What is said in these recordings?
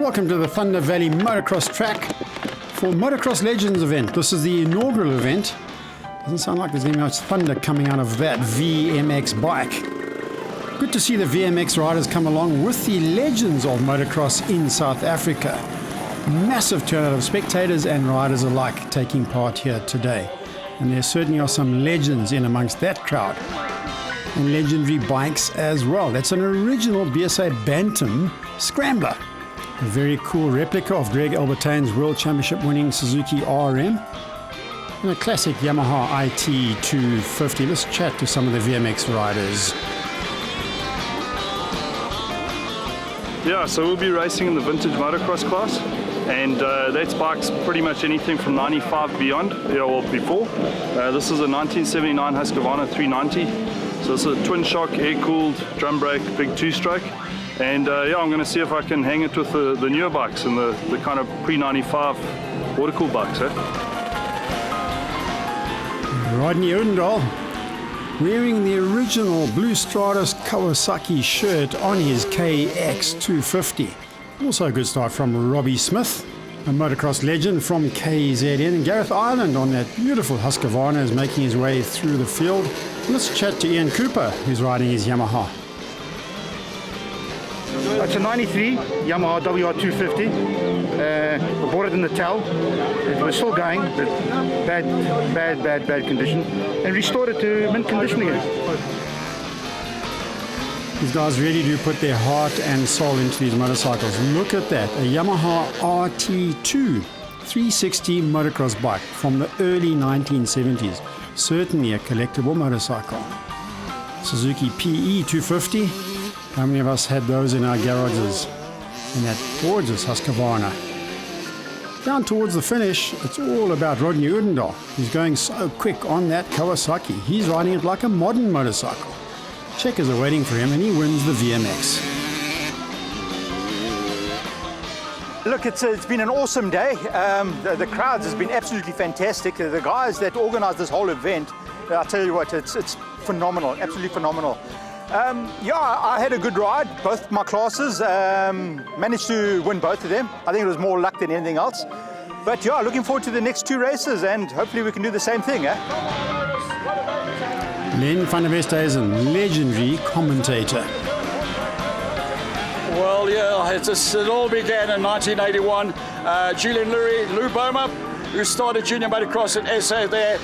Welcome to the Thunder Valley Motocross track for Motocross Legends event. This is the inaugural event. Doesn't sound like there's going to be much thunder coming out of that VMX bike. Good to see the VMX riders come along with the legends of motocross in South Africa. Massive turnout of spectators and riders alike taking part here today. And there certainly are some legends in amongst that crowd. And legendary bikes as well. That's an original BSA Bantam Scrambler. A very cool replica of Greg Albertine's World Championship winning Suzuki RM. And a classic Yamaha IT250. Let's chat to some of the VMX riders. Yeah, so we'll be racing in the vintage motocross class, and that's bikes pretty much anything from 95 beyond, or before. This is a 1979 Husqvarna 390. So it's a twin shock, air-cooled, drum brake, big two-stroke. And yeah, I'm going to see if I can hang it with the newer bikes and the kind of pre-95 water-cooled bikes. Rodney Odendaal wearing the original Blue Stratus Kawasaki shirt on his KX250. Also a good start from Robbie Smith, a motocross legend from KZN. And Gareth Ireland on that beautiful Husqvarna is making his way through the field. Let's chat to Ian Cooper, who's riding his Yamaha. It's a 93 Yamaha WR250. We bought it in the Natal. It was still going, but bad condition. And restored it to mint condition again. These guys really do put their heart and soul into these motorcycles. Look at that, a Yamaha RT2 360 motocross bike from the early 1970s. Certainly a collectible motorcycle. Suzuki PE 250. How many of us had those in our garages? And that gorgeous Husqvarna. Down towards the finish, it's all about Rodney Odendaal. He's going so quick on that Kawasaki. He's riding it like a modern motorcycle. Checkers are waiting for him and he wins the VMX. Look, it's been an awesome day. The crowds has been absolutely fantastic. The guys that organised this whole event, I'll tell you what, it's phenomenal, absolutely phenomenal. Yeah, I had a good ride, both my classes, managed to win both of them. I think it was more luck than anything else. But yeah, looking forward to the next two races and hopefully we can do the same thing. Len van der Westhuizen, legendary commentator. Well, yeah, it all began in 1981. Julian Lurie, Lou Boma, who started junior motocross in SA there.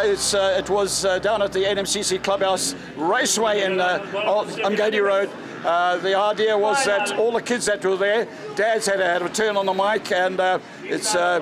It was down at the NMCC Clubhouse Raceway in Umgadi Road. The idea was that all the kids that were there, dads had a turn on the mic, and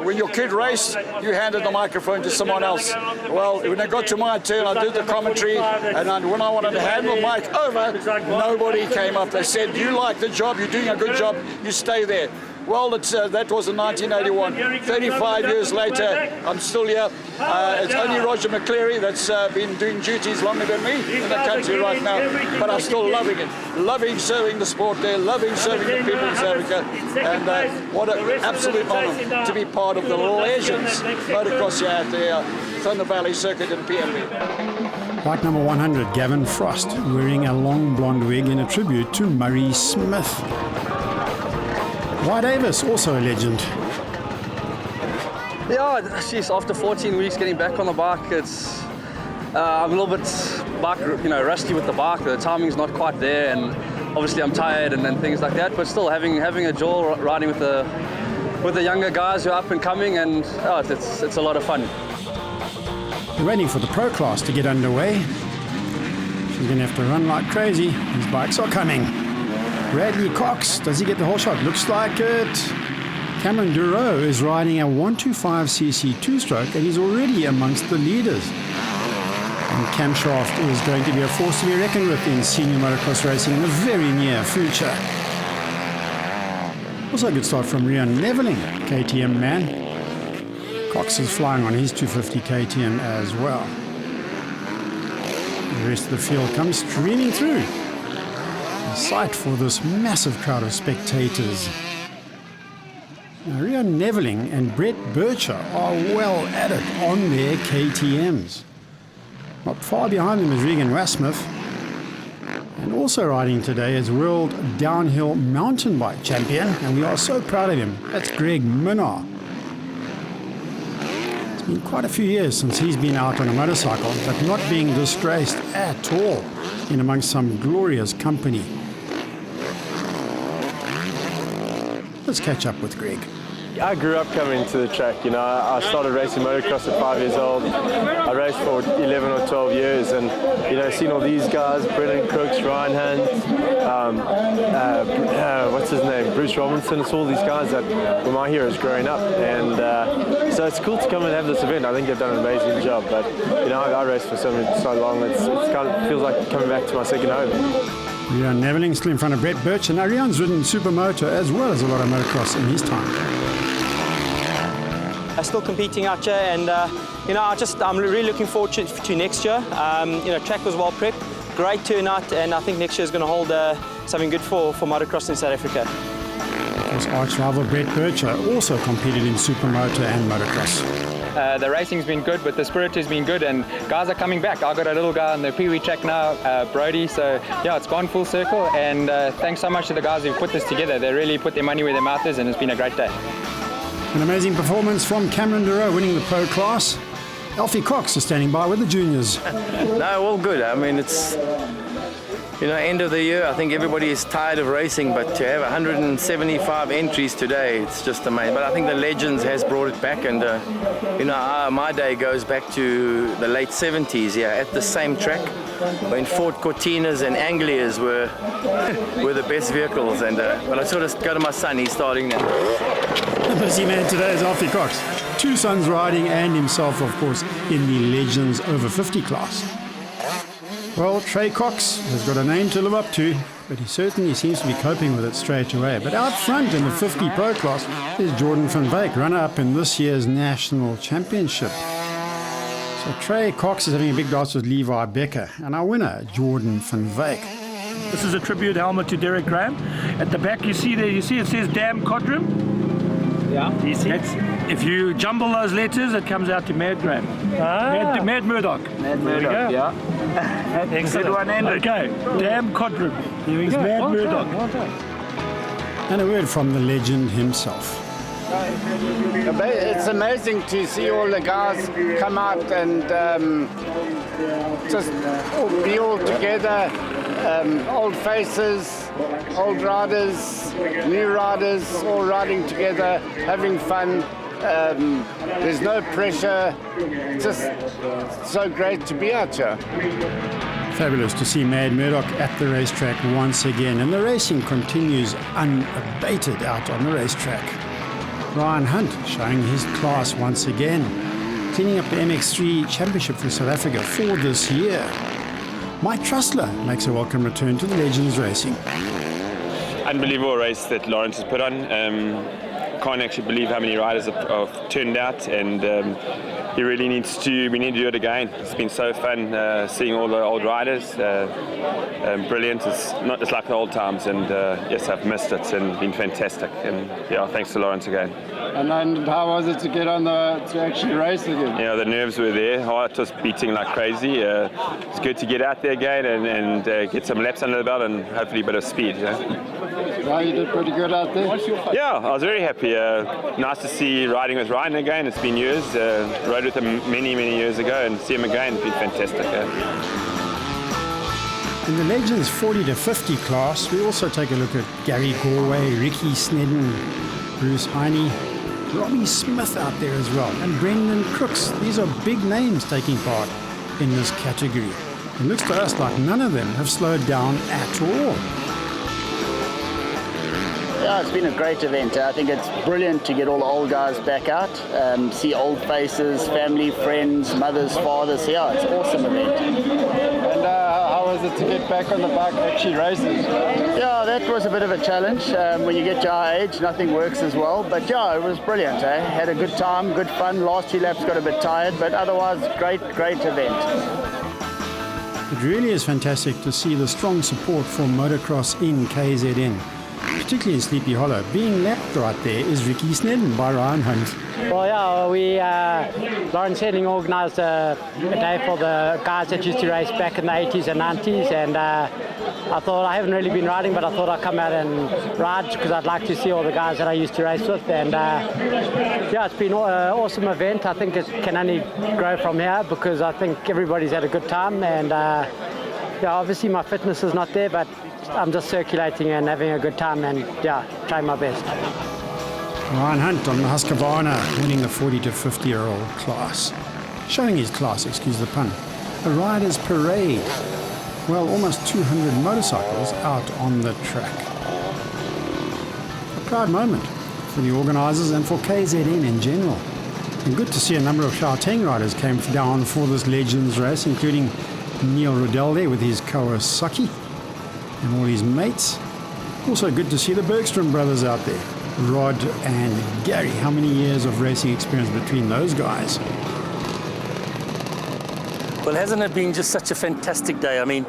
when your kid raced, you handed the microphone to someone else. Well, when it got to my turn, I did the commentary, and when I wanted to hand the mic over, nobody came up. They said, "You like the job, you're doing a good job, you stay there." Well, that was in 1981. 35 years later, I'm still here. It's only Roger McCleary that's been doing duties longer than me in the country right now, but I'm still loving it. Loving serving the sport there, loving serving the people in South Africa, and what an absolute honour to be part of the legends motocross here at the Thunder Valley Circuit in PMB. Bike number 100, Gavin Frost, wearing a long blonde wig in a tribute to Murray Smith. Why Davis, also a legend. Yeah, geez, after 14 weeks getting back on the bike, I'm a little bit rusty with the bike. The timing's not quite there, and obviously I'm tired and things like that. But still, having a jaw riding with the younger guys who are up and coming, and it's a lot of fun. We're waiting for the pro class to get underway. She's going to have to run like crazy. These bikes are coming. Bradley Cox, does he get the whole shot? Looks like it. Cameron Duro is riding a 125cc two-stroke and he's already amongst the leaders. And Camshaft is going to be a force to be reckoned with in senior motocross racing in the very near future. Also a good start from Rian Neveling, KTM man. Cox is flying on his 250 KTM as well. The rest of the field comes streaming through. A sight for this massive crowd of spectators. Now, Rian Neveling and Brett Bircher are well at it on their KTMs. Not far behind them is Regan Wasmuth. And also riding today is World Downhill Mountain Bike Champion, and we are so proud of him. That's Greg Minnaar. It's been quite a few years since he's been out on a motorcycle, but not being disgraced at all, in amongst some glorious company. Let's catch up with Greg. I grew up coming to the track. You know, I started racing motocross at 5 years old. I raced for 11 or 12 years, and you know, seen all these guys: Brendan Crooks, Ryan Hunt, what's his name, Bruce Robinson. It's all these guys that were my heroes growing up, and so it's cool to come and have this event. I think they've done an amazing job. But you know, I raced for so long. It's kind of feels like coming back to my second home. Rian Neveling still in front of Brett Birch, and now Rian's ridden Supermoto as well as a lot of motocross in his time. Still competing out here, and you know, I'm really looking forward to next year. You know, track was well prepped, great turnout, and I think next year is going to hold something good for motocross in South Africa. His arch rival Brett Birch also competed in Supermoto and motocross. The racing's been good, but the spirit has been good, and guys are coming back. I've got a little guy on the Pee Wee track now, Brody, so yeah, it's gone full circle, and thanks so much to the guys who've put this together. They really put their money where their mouth is, and it's been a great day. An amazing performance from Cameron Duro winning the pro class. Alfie Cox is standing by with the juniors. No, all good. I mean, it's, you know, end of the year. I think everybody is tired of racing, but to have 175 entries today, it's just amazing. But I think the Legends has brought it back, and you know, my day goes back to the late 70s. Yeah, at the same track when Ford Cortinas and Anglias were the best vehicles. And but I sort of go to my son. He's starting now. The busy man today is Alfie Cox. Two sons riding, and himself, of course, in the Legends over 50 class. Well, Trey Cox has got a name to live up to, but he certainly seems to be coping with it straight away. But out front in the 50 pro class is Jordan van Wyk, runner-up in this year's national championship. So Trey Cox is having a big dance with Levi Becker, and our winner, Jordan van Wyk. This is a tribute helmet to Derek Graham. At the back, you see it says Dam Codrum. Yeah. You see? If you jumble those letters, it comes out to Mad Graham. Mad Murdoch. Mad Murdoch, yeah. Excellent. One okay. Dam Codrum. He's Mad Murdoch. And a word from the legend himself. It's amazing to see all the guys come out and just be all together. Old faces, old riders, new riders, all riding together, having fun. There's no pressure. Just so great to be out here. Fabulous to see Mad Murdoch at the racetrack once again, and the racing continues unabated out on the racetrack. Ryan Hunt showing his class once again, cleaning up the MX3 Championship for South Africa for this year. Mike Trussler makes a welcome return to the Legends Racing. Unbelievable race that Lawrence has put on. Can't actually believe how many riders have turned out, and we need to do it again. It's been so fun seeing all the old riders. Brilliant. It's like the old times, and yes, I've missed it and been fantastic. And yeah, thanks to Lawrence again. And how was it to get on to actually race again? Yeah, the nerves were there. Heart was beating like crazy. It's good to get out there again and get some laps under the belt and hopefully a bit of speed. Yeah, you did pretty good out there. Yeah, I was very happy. Nice to see riding with Ryan again. It's been years. Rode with him many years ago, and see him again. It's been fantastic. In the Legends 40 to 50 class, we also take a look at Gary Gorway, Ricky Snedden, Bruce Heine, Robbie Smith out there as well, and Brendan Crooks. These are big names taking part in this category. It looks to us like none of them have slowed down at all. Yeah, it's been a great event. I think it's brilliant to get all the old guys back out, see old faces, family, friends, mothers, fathers. Yeah, it's an awesome event. And how was it to get back on the bike actually racing? Yeah, that was a bit of a challenge. When you get to our age, nothing works as well. But yeah, it was brilliant. Had a good time, good fun. Last 2 laps got a bit tired, but otherwise, great event. It really is fantastic to see the strong support for motocross in KZN. particularly in Sleepy Hollow. Being lapped right there is Ricky Snedden by Ryan Hunt. Well, yeah, Lawrence Henning organised a day for the guys that used to race back in the 80s and 90s, and I thought, I haven't really been riding, but I thought I'd come out and ride because I'd like to see all the guys that I used to race with, and yeah, it's been an awesome event. I think it can only grow from here because I think everybody's had a good time, and yeah, obviously my fitness is not there, but I'm just circulating and having a good time and yeah, trying my best. Ryan Hunt on the Husqvarna winning the 40 to 50-year-old class. Showing his class, excuse the pun. A rider's parade. Well, almost 200 motorcycles out on the track. A proud moment for the organisers and for KZN in general. And good to see a number of Gauteng riders came down for this Legends race, including Neil Riddell there with his Kawasaki and all his mates. Also good to see the Bergstrom brothers out there, Rod and Gary. How many years of racing experience between those guys? Well, hasn't it been just such a fantastic day? I mean,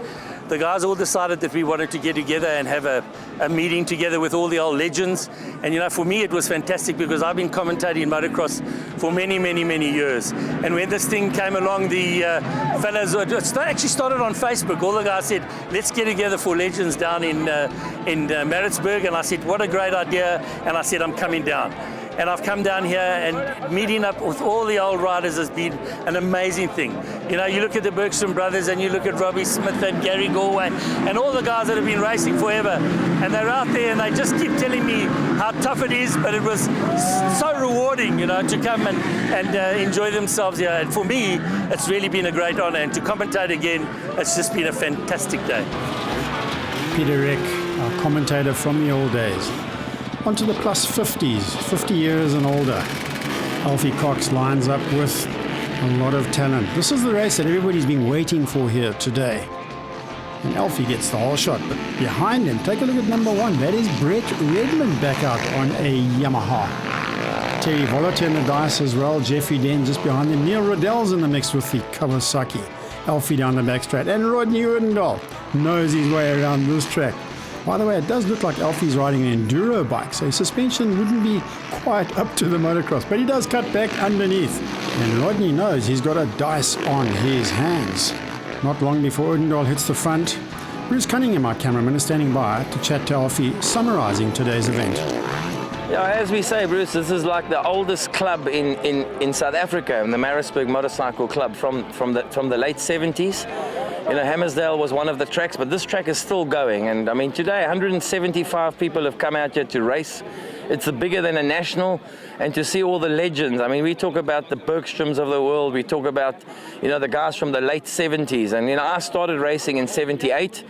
the guys all decided that we wanted to get together and have a meeting together with all the old legends. And, you know, for me, it was fantastic because I've been commentating motocross for many, many, many years. And when this thing came along, the fellas, it actually started on Facebook. All the guys said, let's get together for Legends down in Maritzburg. And I said, what a great idea. And I said, I'm coming down. And I've come down here, and meeting up with all the old riders has been an amazing thing. You know, you look at the Bergstrom brothers and you look at Robbie Smith and Gary Galway and all the guys that have been racing forever. And they're out there and they just keep telling me how tough it is, but it was so rewarding, you know, to come and enjoy themselves here. And for me, it's really been a great honor. And to commentate again, it's just been a fantastic day. Peter Rick, our commentator from the old days. On to the plus 50s, 50 years and older. Alfie Cox lines up with a lot of talent. This is the race that everybody's been waiting for here today. And Alfie gets the whole shot, but behind him, take a look at number one. That is Brett Redmond back out on a Yamaha. Terry Volater in the dice as well. Jeffrey Den just behind him. Neil Riddell's in the mix with the Kawasaki. Alfie down the backstraight. And Rodney Udendahl knows his way around this track. By the way, it does look like Alfie's riding an enduro bike, so his suspension wouldn't be quite up to the motocross, but he does cut back underneath. And Rodney knows he's got a dice on his hands. Not long before Udendahl hits the front, Bruce Cunningham, our cameraman, is standing by to chat to Alfie, summarising today's event. Yeah, as we say, Bruce, this is like the oldest club in South Africa, the Maritzburg Motorcycle Club from the late 70s. You know, Hammersdale was one of the tracks, but this track is still going. And I mean, today 175 people have come out here to race. It's bigger than a national, and to see all the legends. I mean, we talk about the Bergstroms of the world. We talk about, you know, the guys from the late 70s. And, you know, I started racing in 78.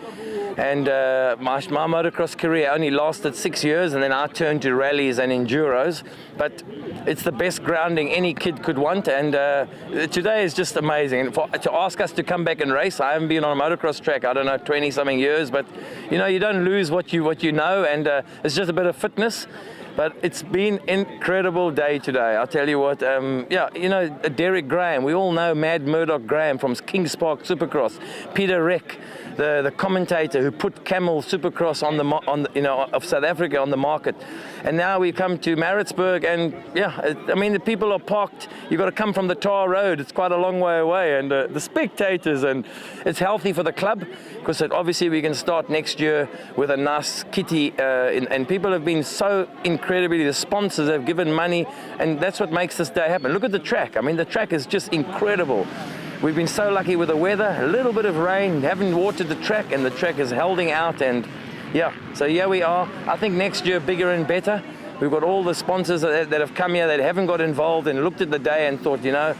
And my motocross career only lasted 6 years, and then I turned to rallies and enduros. But it's the best grounding any kid could want, and today is just amazing. And to ask us to come back and race, I haven't been on a motocross track, I don't know, 20-something years, but you know, you don't lose what you know, and it's just a bit of fitness. But it's been an incredible day today. I'll tell you what, yeah, you know, Derek Graham, we all know Mad Murdoch Graham from Kings Park Supercross, Peter Reck, the commentator who put Camel Supercross on the you know, of South Africa on the market. And now we come to Maritzburg, and yeah, I mean, the people are parked. You've got to come from the tar road. It's quite a long way away, and the spectators, and it's healthy for the club because obviously we can start next year with a nice kitty, and people have been so incredibly, the sponsors have given money, and that's what makes this day happen. Look at the track. I mean, the track is just incredible. We've been so lucky with the weather, a little bit of rain, haven't watered the track, and the track is holding out, and yeah, so here we are. I think next year bigger and better. We've got all the sponsors that have come here that haven't got involved and looked at the day and thought, you know,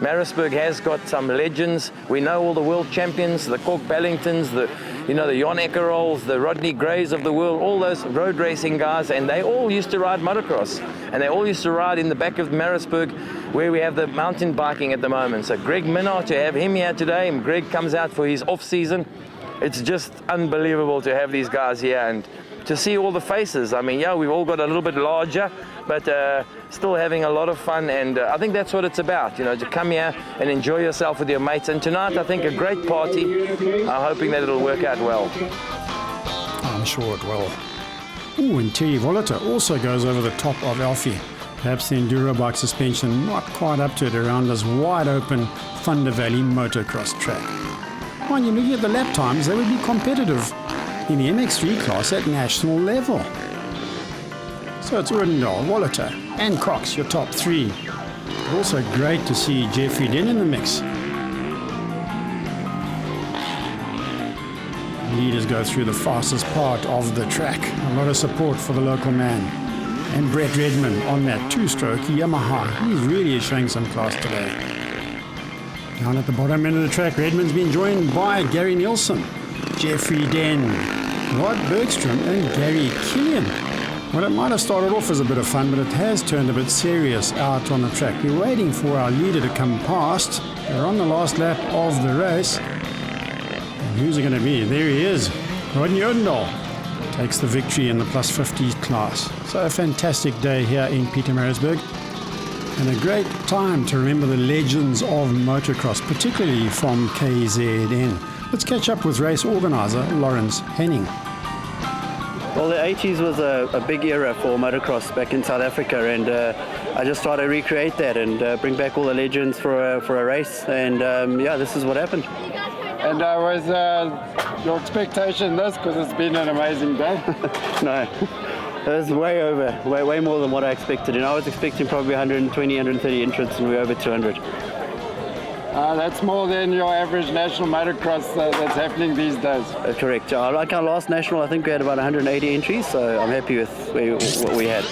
Maritzburg has got some legends. We know all the world champions, the Cork Bellingtons, the Jon Eckerolls, the Rodney Grays of the world, all those road racing guys, and they all used to ride motocross, and they all used to ride in the back of Maritzburg where we have the mountain biking at the moment. So Greg Minnaar, to have him here today, and Greg comes out for his off season. It's just unbelievable to have these guys here and to see all the faces. I mean, yeah, we've all got a little bit larger, but still having a lot of fun, and I think that's what it's about, you know, to come here and enjoy yourself with your mates. And tonight, I think a great party. I'm hoping that it'll work out well. I'm sure it will. Ooh, and Terry Volata also goes over the top of Alfie. Perhaps the enduro bike suspension not quite up to it around this wide open Thunder Valley motocross track. When you're looking at the lap times, they would be competitive in the MX3 class at national level. So it's Odendaal, Volata and Cox, your top three. Also great to see Jeffrey Den in the mix. Leaders go through the fastest part of the track. A lot of support for the local man. And Brett Redman on that two-stroke Yamaha. He really is showing some class today. Down at the bottom end of the track, Redman's been joined by Gary Nielsen, Jeffrey Den, Rod Bergstrom and Gary Killian. Well, it might have started off as a bit of fun, but it has turned a bit serious out on the track. We're waiting for our leader to come past. We're on the last lap of the race. And who's it going to be? There he is. Rodney Odendaal takes the victory in the plus 50 class. So a fantastic day here in Pietermaritzburg. And a great time to remember the legends of motocross, particularly from KZN. Let's catch up with race organizer Lawrence Henning. Well, the 80s was a big era for motocross back in South Africa, and I just tried to recreate that and bring back all the legends for a race, and yeah, this is what happened. And was your expectation this, because it's been an amazing day? No, it was way over, way more than what I expected. I was expecting probably 120, 130 entrants, and we're over 200. That's more than your average national motocross that's happening these days. Correct. Like our last national, I think we had about 180 entries, so I'm happy with what we had.